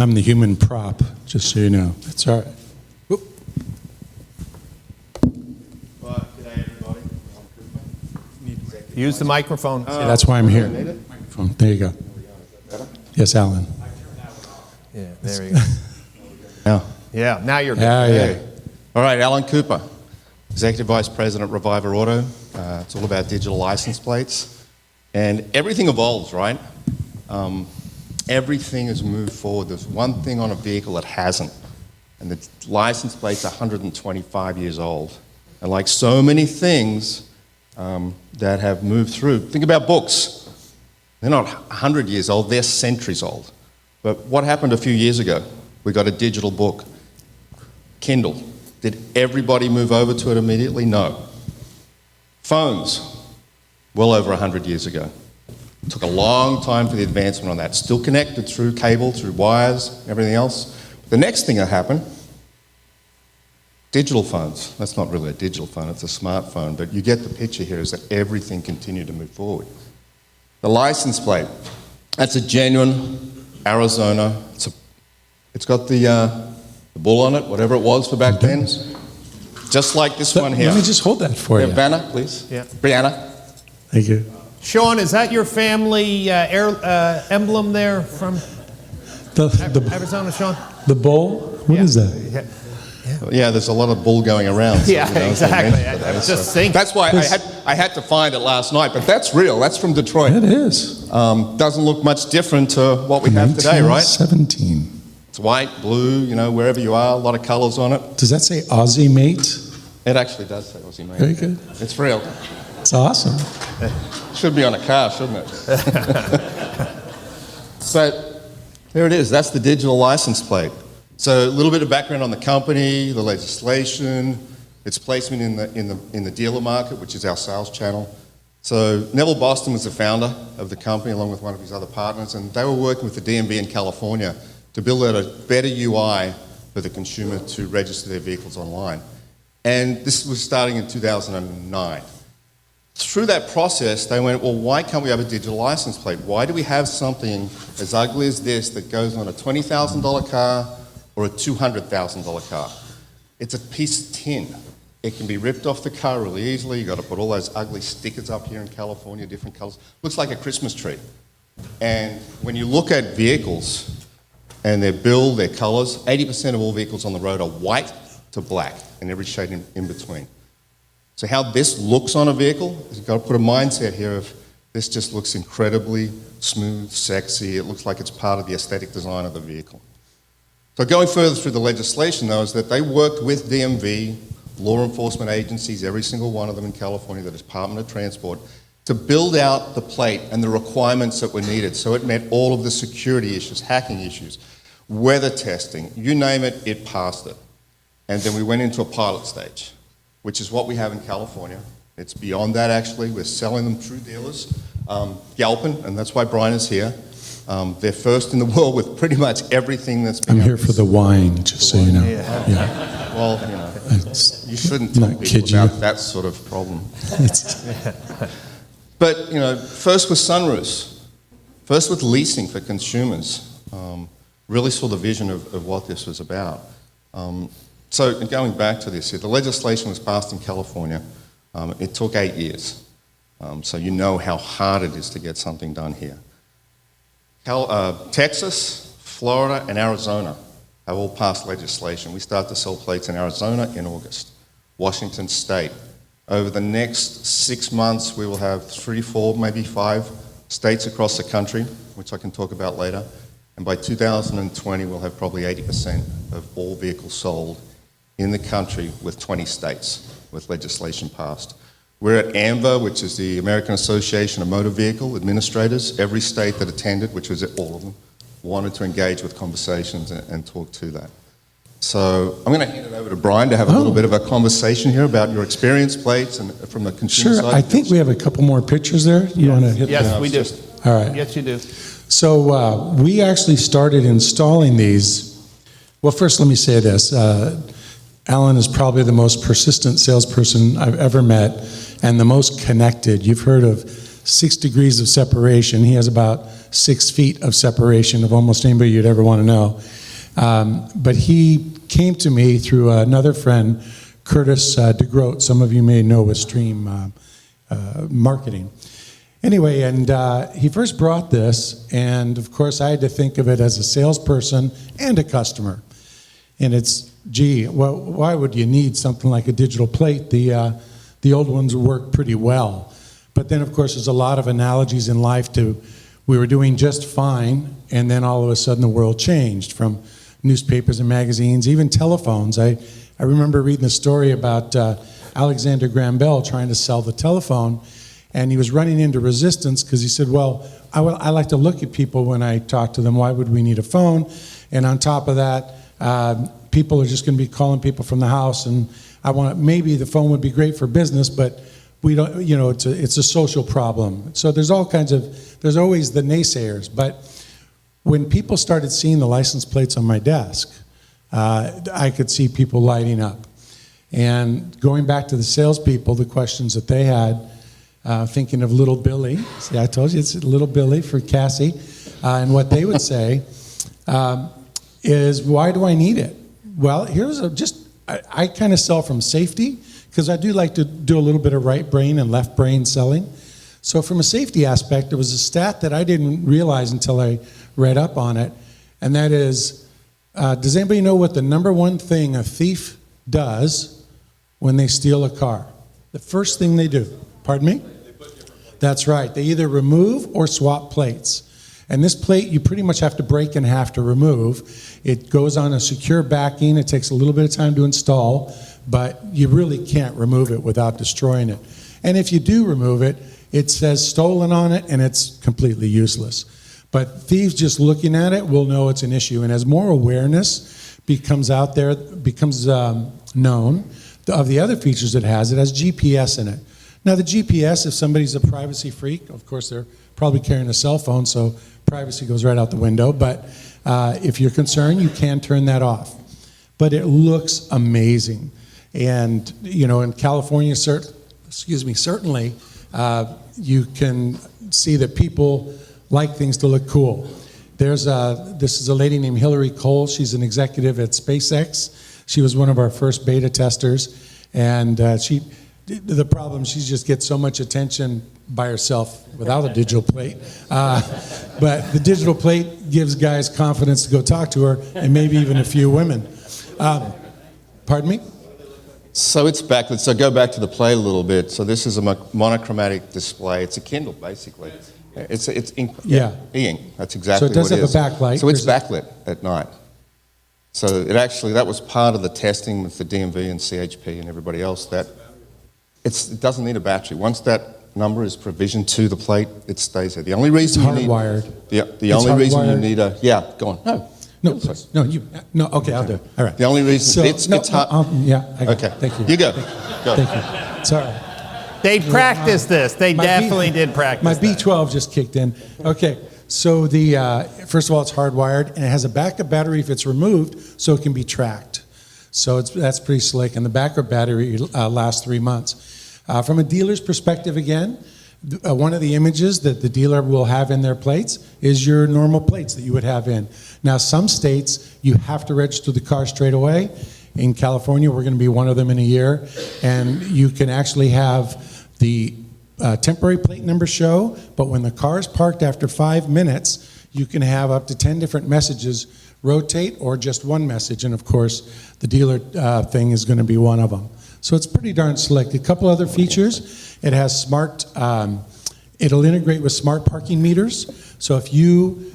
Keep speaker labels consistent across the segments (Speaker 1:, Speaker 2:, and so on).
Speaker 1: I'm the human prop, just so you know. That's all right. Whoop.
Speaker 2: G'day everybody.
Speaker 3: Use the microphone.
Speaker 1: See, that's why I'm here. Microphone. There you go. Yes, Alan.
Speaker 3: Yeah, there you go.
Speaker 2: Yeah.
Speaker 3: Yeah, now you're good.
Speaker 1: Yeah.
Speaker 2: All right, Allan Cooper, Executive Vice President, Reviver Auto. It's all about digital license plates. And everything evolves, right? Everything has moved forward. There's one thing on a vehicle that hasn't, and the license plate's 125 years old. And like so many things that have moved through, think about books. They're not 100 years old, they're centuries old. But what happened a few years ago? We got a digital book, Kindle. Did everybody move over to it immediately? No. Phones, well over 100 years ago. It took a long time for the advancement on that. Still connected through cable, through wires, everything else. The next thing that happened, digital phones. That's not really a digital phone, it's a smartphone, but you get the picture here is that everything continued to move forward. The license plate, that's a genuine Arizona. It's got the bull on it, whatever it was for back then. Just like this one here.
Speaker 1: Let me just hold that for you.
Speaker 2: Vanna, please.
Speaker 3: Yeah.
Speaker 2: Brianna.
Speaker 1: Thank you.
Speaker 3: Sean, is that your family emblem there from Arizona, Sean?
Speaker 1: The bull? What is that?
Speaker 2: Yeah, there's a lot of bull going around. So,
Speaker 3: Yeah,
Speaker 2: you know,
Speaker 3: exactly. I was just thinking.
Speaker 2: That's why I had to find it last night, but that's real. That's from Detroit.
Speaker 1: It is.
Speaker 2: Doesn't look much different to what we have today, right?
Speaker 1: 1917.
Speaker 2: It's white, blue, you know, wherever you are, a lot of colors on it.
Speaker 1: Does that say Aussie mate?
Speaker 2: It actually does say Aussie, mate.
Speaker 1: Very good.
Speaker 2: It's real.
Speaker 1: It's awesome.
Speaker 2: Should be on a car, shouldn't it? But there it is. That's the digital license plate. So a little bit of background on the company, the legislation, its placement in the dealer market, which is our sales channel. So Neville Boston was the founder of the company along with one of his other partners, and they were working with the DMV in California to build out a better UI for the consumer to register their vehicles online. And this was starting in 2009. Through that process, they went, well, why can't we have a digital license plate? Why do we have something as ugly as this that goes on a $20,000 car or a $200,000 car? It's a piece of tin. It can be ripped off the car really easily. You've got to put all those ugly stickers up here in California, different colors. Looks like a Christmas tree. And when you look at vehicles and their build, their colors, 80% of all vehicles on the road are white to black and every shade in between. So how this looks on a vehicle, you've got to put a mindset here of this just looks incredibly smooth, sexy. It looks like it's part of the aesthetic design of the vehicle. So going further through the legislation, though, is that they worked with DMV, law enforcement agencies, every single one of them in California, the Department of Transport, to build out the plate and the requirements that were needed. So it met all of the security issues, hacking issues, weather testing, you name it, it passed it. And then we went into a pilot stage, which is what we have in California. It's beyond that, actually. We're selling them through dealers. Galpin, and that's why Brian is here. They're first in the world with pretty much everything that's been...
Speaker 1: I'm here for the wine, just so you know.
Speaker 2: Yeah. Well, you know, you shouldn't tell people about that sort of problem. But, you know, first with sunroofs, first with leasing for consumers, really saw the vision of what this was about. So going back to this here, the legislation was passed in California. It took 8 years. So you know how hard it is to get something done here. Texas, Florida, and Arizona have all passed legislation. We start to sell plates in Arizona in August. Washington State. Over the next 6 months, we will have 3, 4, maybe 5 states across the country, which I can talk about later. And by 2020, we'll have probably 80% of all vehicles sold in the country with 20 states with legislation passed. We're at AMVA, which is the American Association of Motor Vehicle Administrators. Every state that attended, which was all of them, wanted to engage with conversations and talk to that. So I'm going to hand it over to Brian to have a little bit of a conversation here about your experience plates and from the consumer side.
Speaker 1: Sure, I think we have a couple more pictures there. You want to hit
Speaker 3: Yes,
Speaker 1: that?
Speaker 3: we do.
Speaker 1: All right.
Speaker 3: Yes, you do.
Speaker 1: So we actually started installing these. Well, first let me say this. Alan is probably the most persistent salesperson I've ever met and the most connected. You've heard of 6 degrees of separation. He has about 6 feet of separation of almost anybody you'd ever want to know. But he came to me through another friend, Curtis DeGroat. Some of you may know with Stream Marketing. Anyway, and he first brought this, and of course I had to think of it as a salesperson and a customer. And it's, gee, well, why would you need something like a digital plate? The old ones work pretty well. But then, of course, there's a lot of analogies in life to, we were doing just fine, and then all of a sudden the world changed, from newspapers and magazines, even telephones. I remember reading a story about Alexander Graham Bell trying to sell the telephone, and he was running into resistance because he said, well, I like to look at people when I talk to them. Why would we need a phone? And on top of that, people are just going to be calling people from the house, and maybe the phone would be great for business, but we don't, it's a social problem. So there's always the naysayers. But when people started seeing the license plates on my desk, I could see people lighting up. And going back to the salespeople, the questions that they had, thinking of little Billy. See, I told you it's little Billy for Cassie. And what they would say is, why do I need it? Well, I kind of sell from safety, because I do like to do a little bit of right brain and left brain selling. So from a safety aspect, there was a stat that I didn't realize until I read up on it, and that is, does anybody know what the number one thing a thief does when they steal a car? The first thing they do. Pardon me? That's right. They either remove or swap plates. And this plate, you pretty much have to break in half to remove. It goes on a secure backing. It takes a little bit of time to install, but you really can't remove it without destroying it. And if you do remove it, it says stolen on it, and it's completely useless. But thieves just looking at it will know it's an issue. And as more awareness becomes out there, becomes known of the other features it has GPS in it. Now the GPS, if somebody's a privacy freak, of course they're probably carrying a cell phone, so privacy goes right out the window. But if you're concerned, you can turn that off. But it looks amazing. And in California, certainly, you can see that people like things to look cool. This is a lady named Hillary Cole. She's an executive at SpaceX. She was one of our first beta testers, and the problem, she just gets so much attention by herself without a digital plate. But the digital plate gives guys confidence to go talk to her, and maybe even a few women. Pardon me?
Speaker 2: So it's backlit. So go back to the plate a little bit. So this is a monochromatic display. It's a Kindle, basically. It's ink.
Speaker 1: Yeah.
Speaker 2: E-ink. That's exactly what it is.
Speaker 1: So it does have a backlight.
Speaker 2: So it's backlit at night. So that was part of the testing with the DMV and CHP and everybody else, that it doesn't need a battery. Once that number is provisioned to the plate, it stays there. The only reason
Speaker 1: it's hardwired.
Speaker 2: The only reason you need go on.
Speaker 1: No, okay, I'll do it. All right.
Speaker 2: The only reason it's hard.
Speaker 1: Okay, thank you.
Speaker 2: You go.
Speaker 1: Thank you. Sorry.
Speaker 3: They practiced this. They definitely did practice.
Speaker 1: My B12 just kicked in. Okay, so first of all, it's hardwired, and it has a backup battery if it's removed, so it can be tracked. So that's pretty slick, and the backup battery lasts 3 months. From a dealer's perspective, again, one of the images that the dealer will have in their plates is your normal plates that you would have in. Now, some states, you have to register the car straight away. In California, we're going to be one of them in a year, and you can actually have the temporary plate number show, but when the car is parked after 5 minutes, you can have up to 10 different messages rotate, or just one message, and of course, the dealer thing is going to be one of them. So it's pretty darn slick. A couple other features. It has it'll integrate with smart parking meters. So if you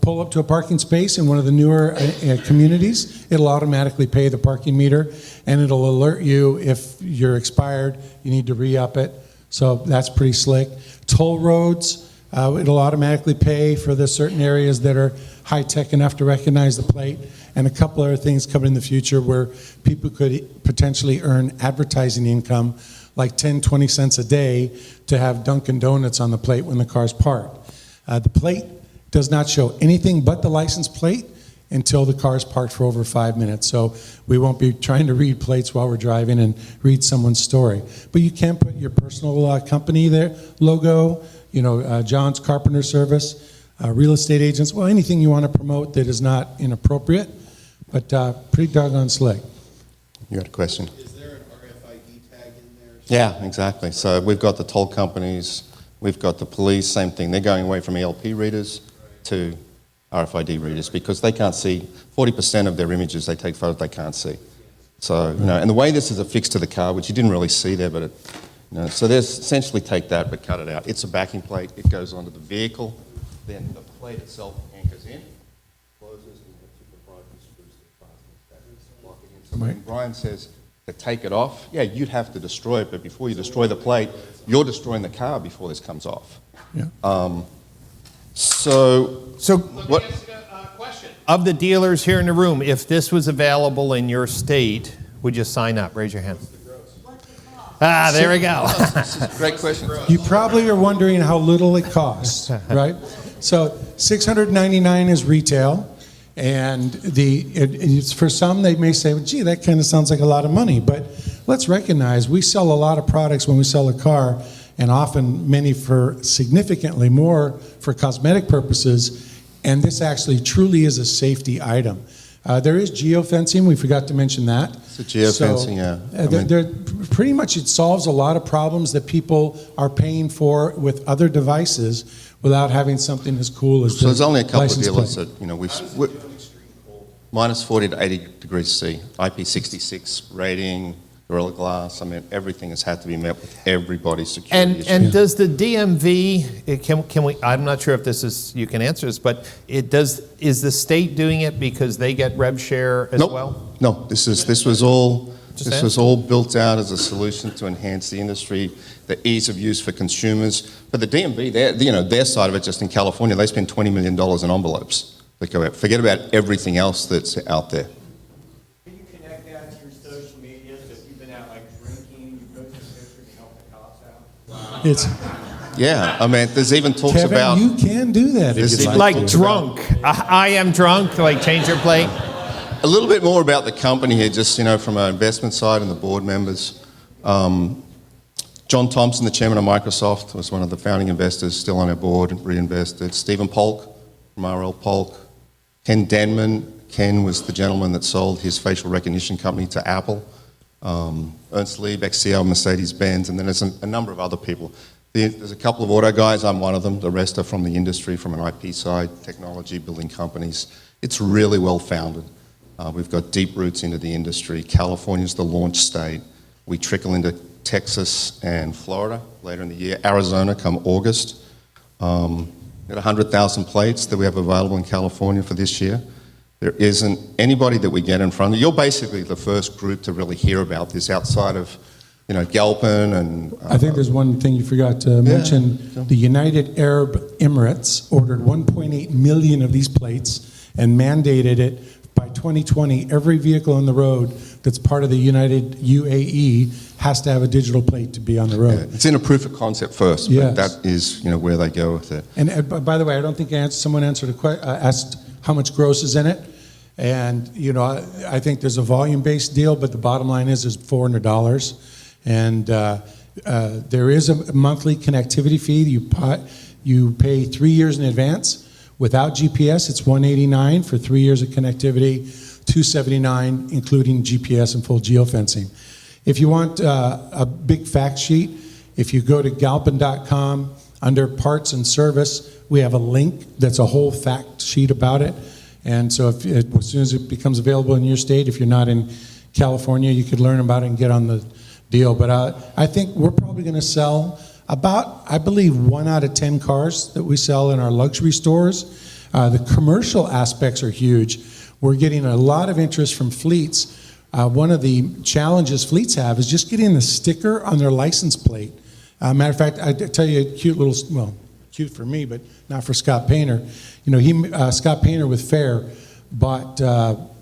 Speaker 1: pull up to a parking space in one of the newer communities, it'll automatically pay the parking meter, and it'll alert you if you're expired, you need to re-up it. So that's pretty slick. Toll roads, it'll automatically pay for the certain areas that are high-tech enough to recognize the plate, and a couple other things coming in the future where people could potentially earn advertising income like 10, 20 cents a day to have Dunkin' Donuts on the plate when the car's parked. The plate does not show anything but the license plate until the car's parked for over 5 minutes. So we won't be trying to read plates while we're driving and read someone's story. But you can put your personal company there, logo, John's Carpenter Service, real estate agents, well, anything you want to promote that is not inappropriate, but pretty doggone slick.
Speaker 2: You got a question?
Speaker 4: Is there an RFID tag in there?
Speaker 2: Yeah, exactly. So we've got the toll companies, we've got the police, same thing. They're going away from ELP readers to RFID readers because they can't see. 40% of their images they take photos they can't see. So, and the way this is affixed to the car, which you didn't really see there, but so there's essentially take that but cut it out. It's a backing plate. It goes onto the vehicle. Then the plate itself anchors in, closes, and you have two proprietary screws that fasten lock it in. So when Brian says to take it off, yeah, you'd have to destroy it, but before you destroy the plate, you're destroying the car before this comes off.
Speaker 1: Yeah.
Speaker 2: So what?
Speaker 3: Question. Of the dealers here in the room, if this was available in your state, would you sign up? Raise your hand. There we go.
Speaker 2: Great question.
Speaker 1: You probably are wondering how little it costs, right? So $699 is retail, and it's for some they may say, well, gee, that kind of sounds like a lot of money, but let's recognize we sell a lot of products when we sell a car, and often many for significantly more for cosmetic purposes, and this actually truly is a safety item. There is geofencing, we forgot to mention that.
Speaker 2: So geofencing, yeah.
Speaker 1: Pretty much it solves a lot of problems that people are paying for with other devices without having something as cool as
Speaker 2: So there's only a couple of
Speaker 1: license
Speaker 2: dealers
Speaker 1: plate.
Speaker 2: that, we're minus 40 to 80 degrees C, IP66 rating, Gorilla Glass. I mean, everything has had to be met with everybody's security issues.
Speaker 3: And does the DMV, can we, I'm not sure if this is, you can answer this, but is the state doing it because they get rev share as
Speaker 2: Nope.
Speaker 3: well?
Speaker 2: No, this was all built out as a solution to enhance the industry, the ease of use for consumers. But the DMV, their side of it, just in California, they spend $20 million in envelopes that go out. Forget about everything else that's out there.
Speaker 5: Can you connect that to your social media? So if you've been out like drinking, you post a picture to help the cops out?
Speaker 1: It's,
Speaker 2: Yeah, I mean, there's even talks
Speaker 1: Kevin,
Speaker 2: about...
Speaker 1: you can do that. if you'd
Speaker 3: Like
Speaker 1: to.
Speaker 3: drunk. I am drunk, like change your plate.
Speaker 2: A little bit more about the company here, just, from our investment side and the board members. John Thompson, the chairman of Microsoft, was one of the founding investors, still on our board, reinvested. Stephen Polk from RL Polk. Ken Denman. Ken was the gentleman that sold his facial recognition company to Apple. Ernst Lieb, ex-CEO, Mercedes-Benz, and then there's a number of other people. There's a couple of auto guys, I'm one of them. The rest are from the industry, from an IP side, technology, building companies. It's really well founded. We've got deep roots into the industry. California's the launch state. We trickle into Texas and Florida later in the year. Arizona come August. Got 100,000 plates that we have available in California for this year. There isn't anybody that we get in front of. You're basically the first group to really hear about this outside of, Galpin and...
Speaker 1: I think there's one thing you forgot to mention. The United Arab Emirates ordered 1.8 million of these plates and mandated it by 2020. Every vehicle on the road that's part of the United UAE has to have a digital plate to be on the road.
Speaker 2: Yeah, it's in a proof of concept first,
Speaker 1: Yes.
Speaker 2: but that is, where they go with it.
Speaker 1: And by the way, I don't think someone asked how much gross is in it. And, I think there's a volume-based deal, but the bottom line is $400. And there is a monthly connectivity fee. You pay 3 years in advance. Without GPS, it's $189 for 3 years of connectivity, $279 including GPS and full geofencing. If you want a big fact sheet, if you go to galpin.com, under parts and service, we have a link that's a whole fact sheet about it. And so as soon as it becomes available in your state, if you're not in California, you could learn about it and get on the deal. But I think we're probably going to sell about, I believe, 1 out of 10 cars that we sell in our luxury stores. The commercial aspects are huge. We're getting a lot of interest from fleets. One of the challenges fleets have is just getting the sticker on their license plate. Matter of fact, I tell you a cute little, well, cute for me, but not for Scott Painter. Scott Painter with Fair bought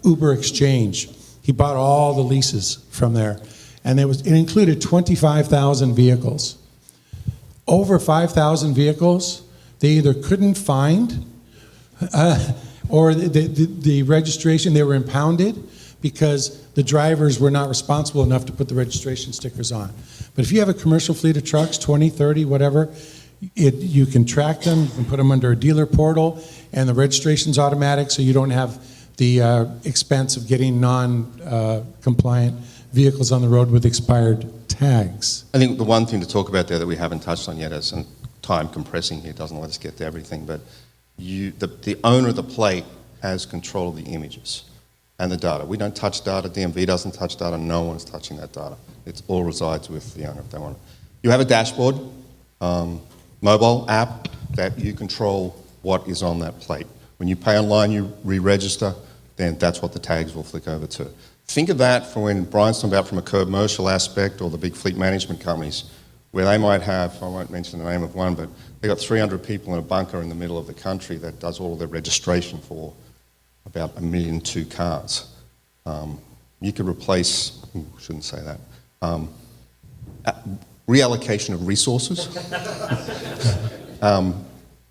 Speaker 1: Uber Exchange. He bought all the leases from there. And it included 25,000 vehicles. Over 5,000 vehicles, they either couldn't find or the registration, they were impounded because the drivers were not responsible enough to put the registration stickers on. But if you have a commercial fleet of trucks, 20, 30, whatever, You can track them, you can put them under a dealer portal, and the registration's automatic, so you don't have the expense of getting non-compliant vehicles on the road with expired tags.
Speaker 2: I think the one thing to talk about there that we haven't touched on yet, as time compressing here doesn't let us get to everything, but the owner of the plate has control of the images and the data. We don't touch data, DMV doesn't touch data, no one is touching that data. It all resides with the owner if they want it. You have a dashboard, mobile app that you control what is on that plate. When you pay online, you re-register, then that's what the tags will flick over to. Think of that for when Brian's talking about from a commercial aspect, or the big fleet management companies, where they might have, I won't mention the name of one, but they've got 300 people in a bunker in the middle of the country that does all of their registration for about 1.2 million cars. You could replace, shouldn't say that, reallocation of resources.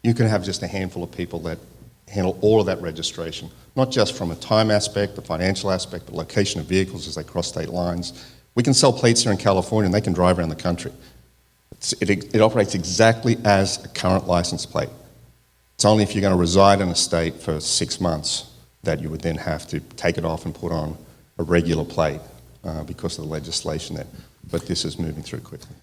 Speaker 2: You can have just a handful of people that handle all of that registration, not just from a time aspect, the financial aspect, but location of vehicles as they cross state lines. We can sell plates here in California and they can drive around the country. It operates exactly as a current license plate. It's only if you're going to reside in a state for 6 months that you would then have to take it off and put on a regular plate because of the legislation there. But this is moving through quickly.